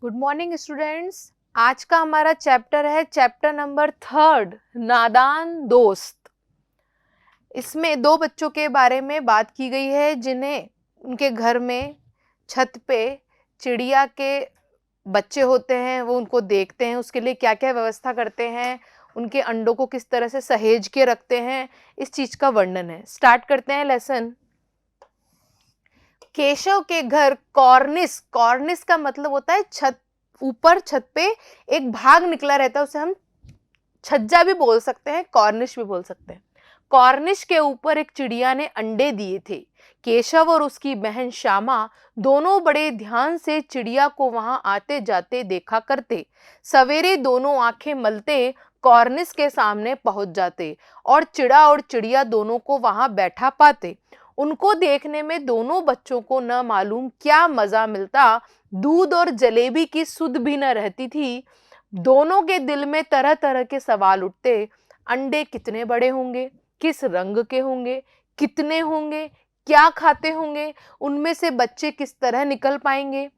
Good morning students. आज का हमारा चैप्टर है चैप्टर नंबर 3, नादान दोस्त। इसमें दो बच्चों के बारे में बात की गई है जिन्हें उनके घर में छत पे चिड़िया के बच्चे होते हैं, वो उनको देखते हैं, उसके लिए क्या क्या व्यवस्था करते हैं, उनके अंडों को किस तरह से सहेज के रखते हैं, इस चीज का वर्णन है। स्टार्ट करते हैं लेसन। केशव के घर कॉर्निस, कॉर्निस का मतलब होता है छत, ऊपर छत पे एक भाग निकला रहता है, उसे हम छज्जा भी बोल सकते हैं, कॉर्निश भी बोल सकते हैं। कॉर्निश के ऊपर एक चिड़िया ने अंडे दिए थे। केशव और उसकी बहन श्यामा दोनों बड़े ध्यान से चिड़िया को वहां आते जाते देखा करते। सवेरे दोनों आंखें मलते कॉर्निस के सामने पहुंच जाते और चिड़िया दोनों को वहां बैठा पाते। उनको देखने में दोनों बच्चों को न मालूम क्या मजा मिलता। दूध और जलेबी की सुध भी न रहती थी। दोनों के दिल में तरह तरह के सवाल उठते। अंडे कितने बड़े होंगे, किस रंग के होंगे, कितने होंगे, क्या खाते होंगे, उनमें से बच्चे किस तरह निकल पाएंगे,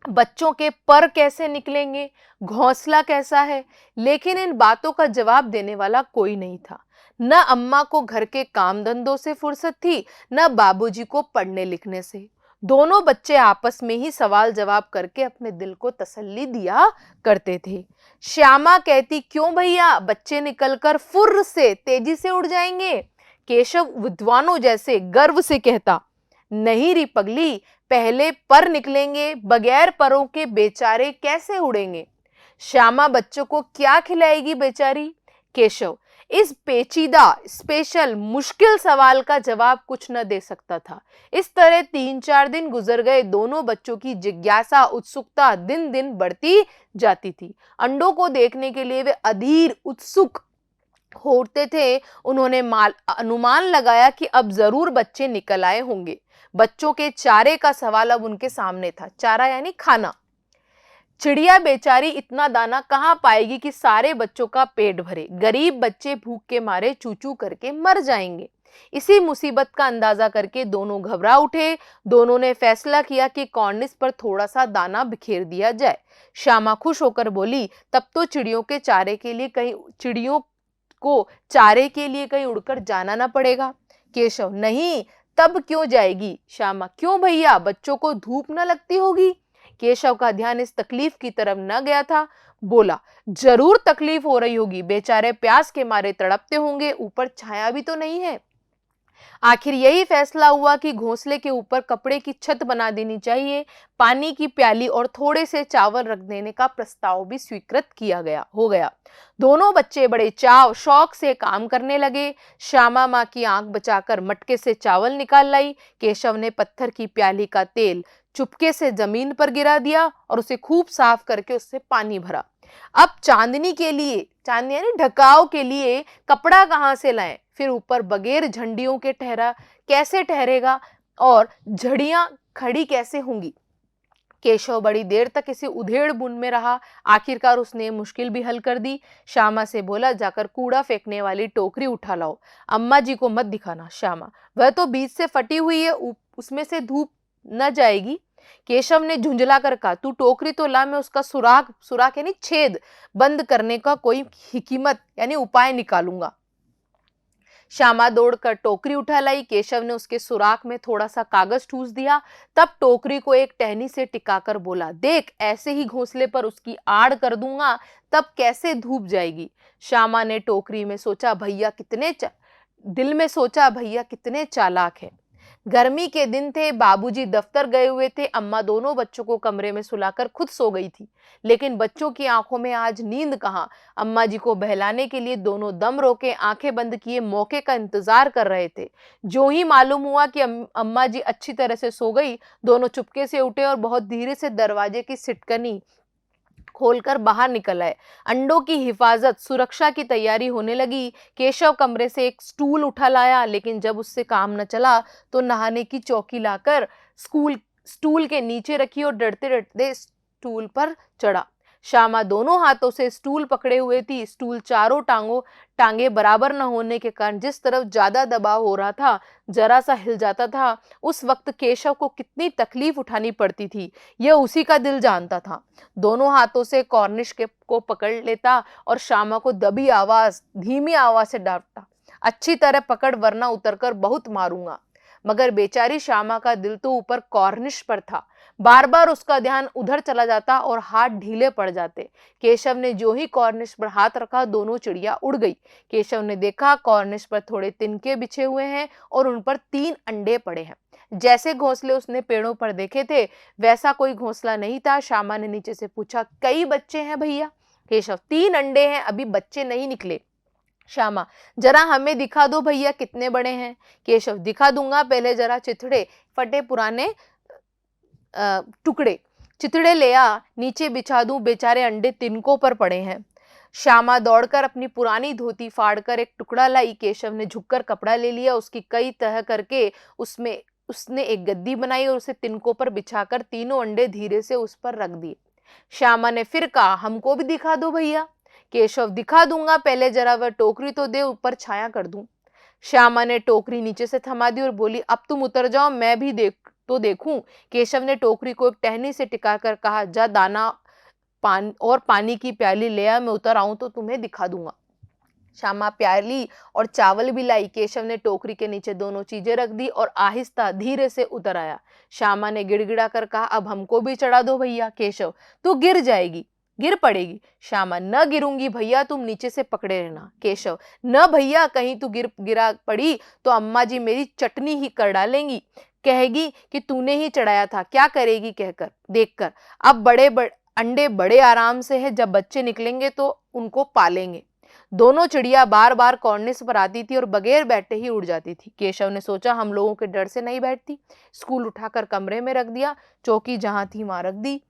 बच्चों के पर कैसे निकलेंगे, घोंसला कैसा है। लेकिन इन बातों का जवाब देने वाला कोई नहीं था। न अम्मा को घर के काम धंधों से फुर्सत थी, न बाबूजी को पढ़ने लिखने से। दोनों बच्चे आपस में ही सवाल जवाब करके अपने दिल को तसल्ली दिया करते थे। श्यामा कहती, क्यों भैया, बच्चे निकलकर फुर्र से तेजी से उड़ जाएंगे। केशव विद्वानों जैसे गर्व से कहता, नहीं री पगली, पहले पर निकलेंगे, बगैर परों के बेचारे कैसे उड़ेंगे। श्यामा बच्चों को क्या खिलाएगी बेचारी। केशव इस पेचीदा, स्पेशल, मुश्किल सवाल का जवाब कुछ न दे सकता था। इस तरह 3-4 दिन गुजर गए। दोनों बच्चों की जिज्ञासा, उत्सुकता दिन दिन बढ़ती जाती थी। अंडों को देखने के लिए वे अधीर उत्सुक होते थे। उन्होंने अनुमान लगाया कि अब जरूर बच्चे निकल आए होंगे। बच्चों के चारे का सवाल अब उनके सामने था। चारा यानी खाना। चिड़िया बेचारी इतना दाना कहां पाएगी कि सारे बच्चों का पेट भरे। गरीब बच्चे भूख के मारे चू चू करके मर जाएंगे। इसी मुसीबत का अंदाजा करके दोनों घबरा उठे। दोनों ने फैसला किया कि कॉर्निस पर थोड़ा सा दाना बिखेर दिया जाए। श्यामा खुश होकर बोली, तब तो चिड़ियों को चारे के लिए कहीं उड़कर जाना ना पड़ेगा। केशव, नहीं, तब क्यों जाएगी। श्यामा, क्यों भैया, बच्चों को धूप न लगती होगी। केशव का ध्यान इस तकलीफ की तरफ न गया था। बोला, जरूर तकलीफ हो रही होगी, बेचारे प्यास के मारे तड़पते होंगे, ऊपर छाया भी तो नहीं है। आखिर यही फैसला हुआ कि घोंसले के ऊपर कपड़े की छत बना देनी चाहिए। पानी की प्याली और थोड़े से चावल रख देने का प्रस्ताव भी स्वीकृत हो गया। दोनों बच्चे बड़े चाव शौक से काम करने लगे। श्यामा माँ की आंख बचाकर मटके से चावल निकाल लाई। केशव ने पत्थर की प्याली का तेल चुपके से जमीन पर गिरा दिया और उसे खूब साफ करके उससे पानी भरा। अब चांदनी के लिए, चांदनी यानी ढकाव के लिए, कपड़ा कहां से लाएं। फिर ऊपर बगैर झंडियों के कैसे ठहरेगा और झड़ियां खड़ी कैसे होंगी। केशव बड़ी देर तक इसी उधेड़ बुन में रहा। आखिरकार उसने मुश्किल भी हल कर दी। श्यामा से बोला, जाकर कूड़ा फेंकने वाली टोकरी उठा लाओ। अम्मा जी को मत दिखाना। श्यामा, वह तो बीच से फटी हुई है, उसमें से धूप न जाएगी। केशव ने झुंझला कर कहा, तू टोकरी तो ला, मैं उसका सुराख, सुराख यानी छेद, बंद करने का कोई हिकीमत यानी उपाय निकालूंगा। श्यामा दौड़कर टोकरी उठा लाई। केशव ने उसके सुराख में थोड़ा सा कागज ठूस दिया। तब टोकरी को एक टहनी से टिकाकर बोला, देख, ऐसे ही घोंसले पर उसकी आड़ कर दूंगा, तब कैसे धूप जाएगी। श्यामा ने टोकरी में सोचा, दिल में सोचा, भैया कितने चालाक है। गर्मी के दिन थे, बाबूजी दफ्तर गए हुए थे। अम्मा दोनों बच्चों को कमरे में सुलाकर खुद सो गई थी। लेकिन बच्चों की आंखों में आज नींद कहां। अम्मा जी को बहलाने के लिए दोनों दम रोके आंखें बंद किए मौके का इंतजार कर रहे थे। जो ही मालूम हुआ कि अम्मा जी अच्छी तरह से सो गई, दोनों चुपके से उठे और बहुत धीरे से दरवाजे की सिटकनी खोलकर बाहर निकल आए। अंडों की हिफाजत, सुरक्षा की तैयारी होने लगी। केशव कमरे से एक स्टूल उठा लाया, लेकिन जब उससे काम न चला तो नहाने की चौकी लाकर स्टूल के नीचे रखी और डरते डरते स्टूल पर चढ़ा। श्यामा दोनों हाथों से स्टूल पकड़े हुए थी। स्टूल चारों टांगे बराबर न होने के कारण जिस तरफ ज्यादा दबाव हो रहा था जरा सा हिल जाता था। उस वक्त केशव को कितनी तकलीफ उठानी पड़ती थी यह उसी का दिल जानता था। दोनों हाथों से कॉर्निश को पकड़ लेता और श्यामा को धीमी आवाज से डांटता, अच्छी तरह पकड़ वरना उतरकर बहुत मारूंगा। मगर बेचारी श्यामा का दिल तो ऊपर कॉर्निश पर था। बार बार उसका ध्यान उधर चला जाता और हाथ ढीले पड़ जाते। केशव ने जो ही कॉर्निश पर हाथ रखा दोनों चिड़िया उड़ गई। केशव ने देखा कॉर्निश पर थोड़े तिनके बिछे हुए हैं और उन पर 3 अंडे पड़े हैं। जैसे घोंसले उसने पेड़ों पर देखे थे वैसा कोई घोंसला नहीं था। श्यामा ने नीचे से पूछा, कई बच्चे हैं भैया? केशव, 3 अंडे हैं, अभी बच्चे नहीं निकले। श्यामा, जरा हमें दिखा दो भैया कितने बड़े हैं। केशव, दिखा दूंगा, पहले जरा फटे पुराने टुकड़े चितड़े ले आ, नीचे बिछा दूं, बेचारे अंडे तिनकों पर पड़े हैं। श्यामा दौड़कर अपनी पुरानी धोती फाड़कर एक टुकड़ा लाई। केशव ने झुककर कपड़ा ले लिया, उसकी कई तह करके उसने एक गद्दी बनाई और उसे तिनकों पर बिछाकर तीनों अंडे धीरे से उस पर रख दिए। श्यामा ने फिर कहा, हमको भी दिखा दो भैया। केशव, दिखा दूंगा, पहले जरा वह टोकरी तो दे, ऊपर छाया कर दूं। श्यामा ने टोकरी नीचे से थमा दी और बोली, अब तुम उतर जाओ, मैं भी देखूं। केशव ने टोकरी को एक टहनी से टिकाकर कहा, जा दाना पानी की प्याली ले आ, मैं उतर आऊं तो तुम्हें दिखा दूंगा। श्यामा प्याली और चावल भी लाई। केशव ने टोकरी के नीचे दोनों चीजें रख दी और आहिस्ता धीरे से उतर आया। श्यामा ने गिड़गिड़ा कर कहा, अब हमको भी चढ़ा दो भैया। केशव, तू गिर पड़ेगी। श्यामा, न गिरूंगी भैया, तुम नीचे से पकड़े रहना। केशव, न भैया, कहीं तू गिरा पड़ी तो अम्मा जी मेरी चटनी ही कर डालेंगी, कहेगी कि तूने ही चढ़ाया था। क्या करेगी कहकर देखकर। अब अंडे बड़े आराम से है, जब बच्चे निकलेंगे तो उनको पालेंगे। दोनों चिड़िया बार बार कॉर्निस पर आती थी और बगैर बैठे ही उड़ जाती थी। केशव ने सोचा, हम लोगों के डर से नहीं बैठती। स्कूल उठाकर कमरे में रख दिया, चौकी जहां थी वहां रख दी।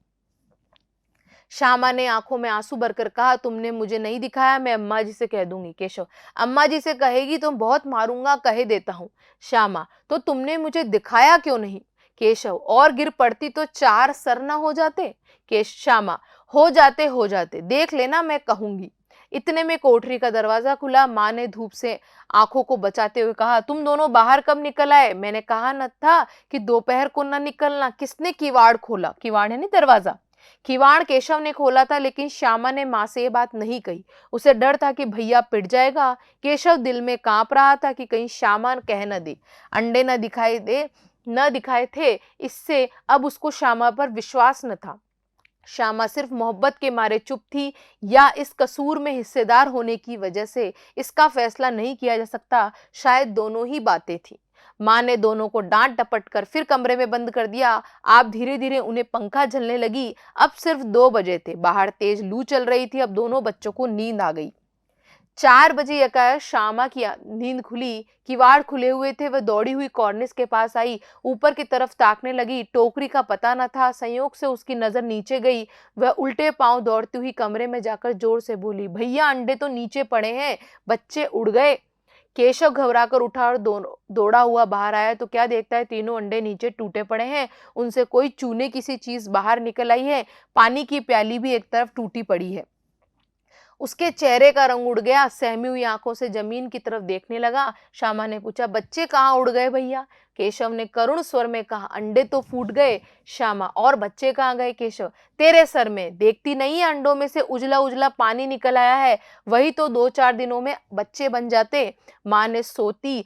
श्यामा ने आंखों में आंसू भरकर कहा, तुमने मुझे नहीं दिखाया, मैं अम्मा जी से कह दूंगी। केशव, अम्मा जी से कहेगी तो बहुत मारूंगा, कहे देता हूँ। श्यामा, तो तुमने मुझे दिखाया क्यों नहीं? केशव, और गिर पड़ती तो 4 सर ना हो जाते? श्यामा, हो जाते, देख लेना, मैं कहूंगी। इतने में कोठरी का दरवाजा खुला। माँ ने धूप से आंखों को बचाते हुए कहा, तुम दोनों बाहर कब निकल आए? मैंने कहा न था कि दोपहर को न निकलना। किसने किवाड़ खोला? किवाड़ है नहीं, दरवाजा। किवाड़ केशव ने खोला था, लेकिन श्यामा ने माँ से ये बात नहीं कही। उसे डर था कि भैया पिट जाएगा। केशव दिल में कांप रहा था कि कहीं श्यामा कह न दे। अंडे न दिखाए थे, इससे अब उसको श्यामा पर विश्वास न था। श्यामा सिर्फ मोहब्बत के मारे चुप थी या इस कसूर में हिस्सेदार होने की वजह से, इसका फैसला नहीं किया जा सकता। शायद दोनों ही बातें थी। माँ ने दोनों को डांट डपट कर फिर कमरे में बंद कर दिया। आप धीरे धीरे उन्हें पंखा झलने लगी। अब सिर्फ 2 बजे थे, बाहर तेज लू चल रही थी। अब दोनों बच्चों को नींद आ गई। 4 बजे एकाएक श्यामा की नींद खुली। किवाड़ खुले हुए थे। वह दौड़ी हुई कॉर्निस के पास आई, ऊपर की तरफ ताकने लगी। टोकरी का पता न था। संयोग से उसकी नजर नीचे गई। वह उल्टे पांव दौड़ती हुई कमरे में जाकर जोर से बोली, भैया अंडे तो नीचे पड़े हैं, बच्चे उड़ गए। केशव घबराकर उठा और दौड़ा हुआ बाहर आया तो क्या देखता है, तीनों अंडे नीचे टूटे पड़े हैं। उनसे कोई चूने किसी चीज बाहर निकल आई है। पानी की प्याली भी एक तरफ टूटी पड़ी है। उसके चेहरे का रंग उड़ गया। सहमी हुई आंखों से जमीन की तरफ देखने लगा। श्यामा ने पूछा, बच्चे कहाँ उड़ गए भैया? केशव ने करुण स्वर में कहा, अंडे तो फूट गए। श्यामा, और बच्चे कहाँ गए? केशव, तेरे सर में, देखती नहीं है अंडों में से उजला उजला पानी निकल आया है, वही तो 2-4 दिनों में बच्चे बन जाते। माँ ने सोटी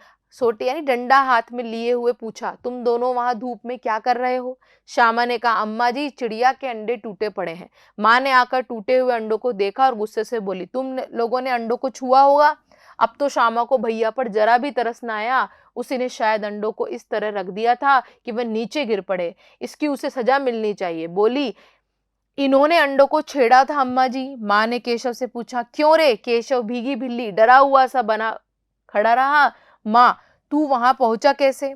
यानी डंडा हाथ में लिए हुए पूछा, तुम दोनों वहां धूप में क्या कर रहे हो? श्यामा ने कहा, अम्मा जी चिड़िया के अंडे टूटे पड़े हैं। माँ ने आकर टूटे हुए अंडों को देखा और गुस्से से बोली, तुम लोगों ने अंडों को छुआ होगा। अब तो श्यामा को भैया पर जरा भी तरस न आया। उसी ने शायद अंडों को इस तरह रख दिया था कि वह नीचे गिर पड़े। इसकी उसे सजा मिलनी चाहिए। बोली, इन्होंने अंडों को छेड़ा था अम्मा जी। माँ ने केशव से पूछा, क्यों रे? केशव भीगी भिल्ली डरा हुआ सा बना खड़ा रहा। माँ, तू वहां पहुंचा कैसे?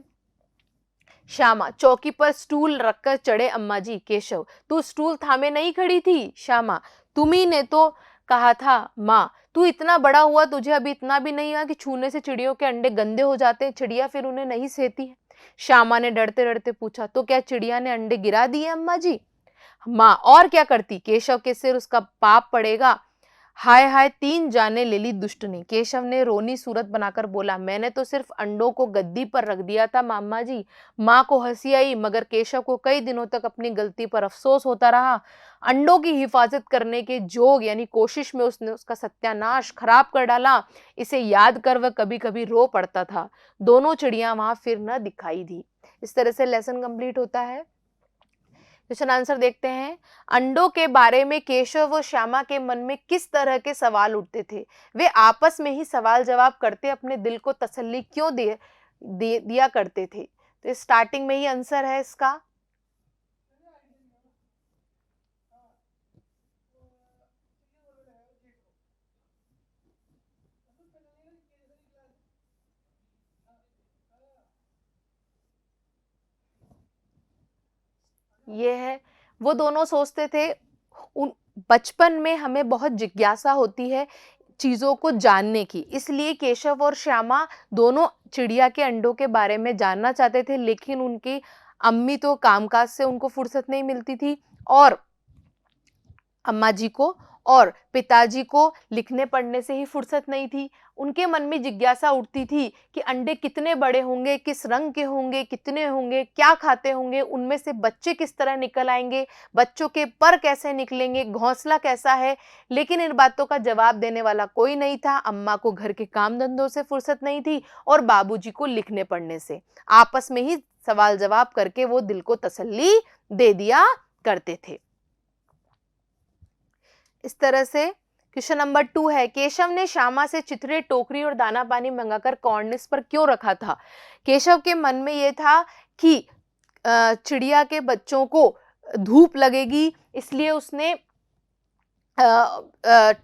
श्यामा, चौकी पर स्टूल रखकर चढ़े अम्मा जी। केशव, तू स्टूल थामे नहीं खड़ी थी? श्यामा, तुम्ही ने तो कहा था। माँ, तू इतना बड़ा हुआ, तुझे अभी इतना भी नहीं हुआ कि छूने से चिड़ियों के अंडे गंदे हो जाते हैं, चिड़िया फिर उन्हें नहीं सहती है। श्यामा ने डरते डरते पूछा, तो क्या चिड़िया ने अंडे गिरा दिए अम्मा जी? माँ और क्या करती, केशव के सिर उसका पाप पड़ेगा। हाय हाय 3 जाने ले ली दुष्टनी। केशव ने रोनी सूरत बनाकर बोला, मैंने तो सिर्फ अंडों को गद्दी पर रख दिया था मामा जी। माँ को हंसी आई, मगर केशव को कई दिनों तक अपनी गलती पर अफसोस होता रहा। अंडों की हिफाजत करने के जोग यानी कोशिश में उसने उसका सत्यानाश खराब कर डाला। इसे याद कर वह कभी कभी रो पड़ता था। दोनों चिड़िया वहां फिर न दिखाई दी। इस तरह से लेसन कंप्लीट होता है। क्वेश्चन आंसर देखते हैं। अंडों के बारे में केशव व श्यामा के मन में किस तरह के सवाल उठते थे? वे आपस में ही सवाल जवाब करते अपने दिल को तसल्ली क्यों दिया करते थे? तो स्टार्टिंग में ही आंसर है इसका। ये है, वो दोनों सोचते थे, उन बचपन में हमें बहुत जिज्ञासा होती है चीजों को जानने की, इसलिए केशव और श्यामा दोनों चिड़िया के अंडों के बारे में जानना चाहते थे, लेकिन उनकी अम्मी तो कामकाज से उनको फुर्सत नहीं मिलती थी और अम्मा जी को और पिताजी को लिखने पढ़ने से ही फुर्सत नहीं थी। उनके मन में जिज्ञासा उठती थी कि अंडे कितने बड़े होंगे, किस रंग के होंगे, कितने होंगे, क्या खाते होंगे, उनमें से बच्चे किस तरह निकल आएंगे, बच्चों के पर कैसे निकलेंगे, घोंसला कैसा है। लेकिन इन बातों का जवाब देने वाला कोई नहीं था। अम्मा को घर के काम धंधों से फुर्सत नहीं थी और बाबूजी को लिखने पढ़ने से। आपस में ही सवाल जवाब करके वो दिल को तसल्ली दे दिया करते थे। इस तरह से क्वेश्चन नंबर 2 है, केशव ने श्यामा से चिथड़े, टोकरी और दाना पानी मंगाकर कॉर्निस पर क्यों रखा था? केशव के मन में यह था कि चिड़िया के बच्चों को धूप लगेगी, इसलिए उसने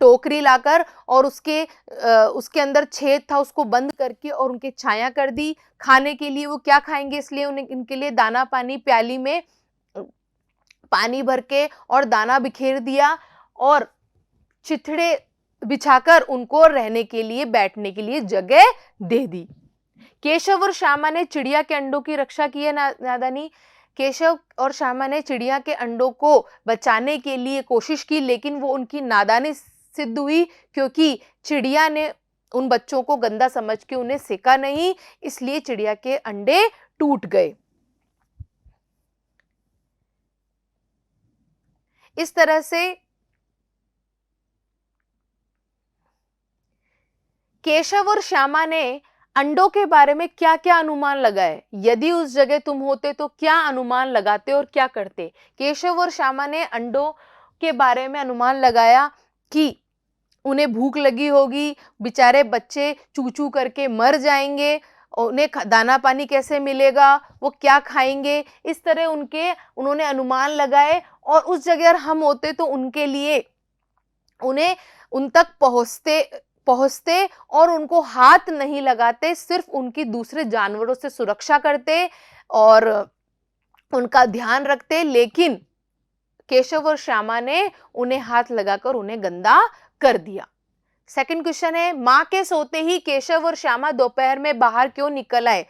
टोकरी लाकर और उसके अंदर छेद था, उसको बंद करके और उनके छाया कर दी। खाने के लिए वो क्या खाएंगे, इसलिए उन्हें इनके लिए दाना पानी प्याली में पानी भर के और दाना बिखेर दिया और चिथड़े बिछाकर उनको रहने के लिए, बैठने के लिए जगह दे दी। केशव और श्यामा ने चिड़िया के अंडों की रक्षा की है नादानी। केशव और श्यामा ने चिड़िया के अंडों को बचाने के लिए कोशिश की, लेकिन वो उनकी नादानी सिद्ध हुई, क्योंकि चिड़िया ने उन बच्चों को गंदा समझ के उन्हें सेका नहीं, इसलिए चिड़िया के अंडे टूट गए। इस तरह से केशव और श्यामा ने अंडों के बारे में क्या क्या अनुमान लगाए? यदि उस जगह तुम होते तो क्या अनुमान लगाते और क्या करते? केशव और श्यामा ने अंडों के बारे में अनुमान लगाया कि उन्हें भूख लगी होगी, बेचारे बच्चे चू चू करके मर जाएंगे, उन्हें दाना पानी कैसे मिलेगा, वो क्या खाएंगे, इस तरह उन्होंने अनुमान लगाए। और उस जगह हम होते तो उनके लिए उन्हें उन तक पहुंचते और उनको हाथ नहीं लगाते, सिर्फ उनकी दूसरे जानवरों से सुरक्षा करते और उनका ध्यान रखते। लेकिन केशव और श्यामा ने उन्हें हाथ लगाकर उन्हें गंदा कर दिया। सेकंड क्वेश्चन है, मां के सोते ही केशव और श्यामा दोपहर में बाहर क्यों निकल आए?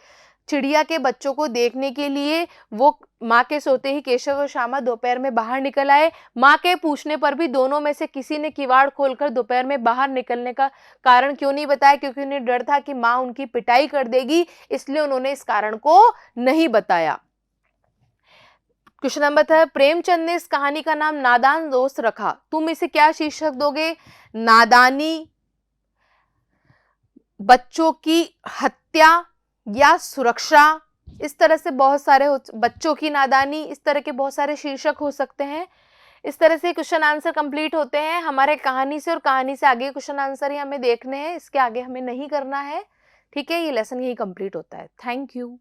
चिड़िया के बच्चों को देखने के लिए वो माँ के सोते ही केशव और श्यामा दोपहर में बाहर निकल आए। माँ के पूछने पर भी दोनों में से किसी ने किवाड़ खोलकर दोपहर में बाहर निकलने का कारण क्यों नहीं बताया, क्योंकि उन्हें डर था कि माँ उनकी पिटाई कर देगी, इसलिए उन्होंने इस कारण को नहीं बताया। क्वेश्चन नंबर 3, प्रेमचंद ने इस कहानी का नाम नादान दोस्त रखा, तुम इसे क्या शीर्षक दोगे? नादानी, बच्चों की हत्या या सुरक्षा? इस तरह से बहुत सारे बच्चों की नादानी, इस तरह के बहुत सारे शीर्षक हो सकते हैं। इस तरह से क्वेश्चन आंसर कंप्लीट होते हैं हमारे कहानी से, और कहानी से आगे क्वेश्चन आंसर ही हमें देखने हैं, इसके आगे हमें नहीं करना है। ठीक है, ये लेसन यही कंप्लीट होता है। Thank you.